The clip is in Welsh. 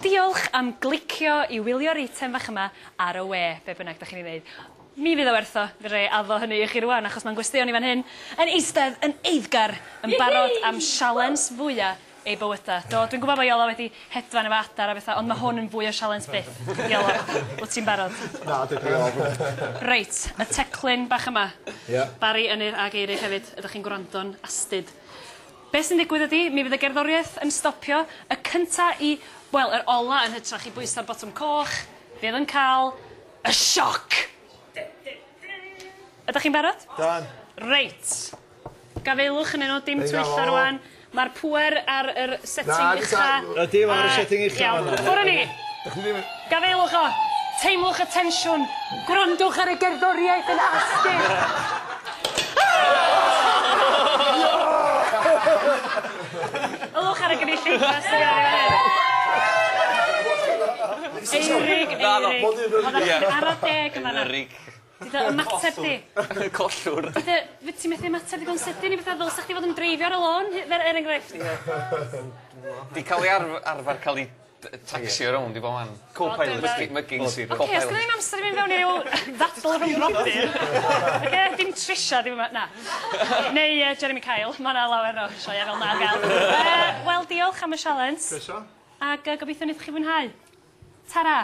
Diolch am glicio I wylio'r eitem fach yma ar y we, be bynnag da chi'n ei wneud. Mi fydd o wertho, fe rei addo hynny I chi rwan, achos mae'n gwestiwn I fan hyn, yn eistedd, yn eiddgar, yn barod am sialens fwyaf ei bywyda. Do, dwi'n gwybod bod Iolo wedi hedfan efo adar a bethau, ond mae hwn yn fwy o sialens byth. Iolo, wyt ti'n barod? Na, dwi'n Reit, y teclyn bach yma. Ie. Bari Ynydd ag Eirydd hefyd, ydych chi'n gwrando'n astyd. Be sy'n digwydd ydi, mi fydd y gerddoriaeth yn stopio. Y cynta I, wel, yr ola yn hytrach I bwyso'r botwm coch, fydd yn cael y sioc. Ydych chi'n barod? Dan. Reit. Gafeilwch yn enw dim twyllo rwan. Mae'r pwer ar yr setting ucha. Ydy, mae'r setting ucha. Iawn, ffwr ni. Gafeilwch o. Teimlwch y tensiwn. Gwrandwch ar y gerddoriaeth yn astyd. Ylwch ar y gynulleidfa sy'n gael ei Eirig. Ar o deg yma na. Dyda ymateb di. Collwr. Dyda, fyd ti'n methu ymateb digon sydyn I bethau fel sa'ch di fod yn dreifio ar y lôn, er enghraifft? Di cael ei arfer cael ei taxi rownd I bo man. Co-pilot. Mygging sy'n Oce, os gyda ni'n amser I fynd fewn I ryw ddadl rhwng brodyr. Oce, dim Trisha, dim yma, na. Neu Jeremy Kyle, ma' na lawer o sioia fel na gael. Wel, diolch am y sialens. Croeso. Ac gobeithio wneud chi fwynhau. Tara.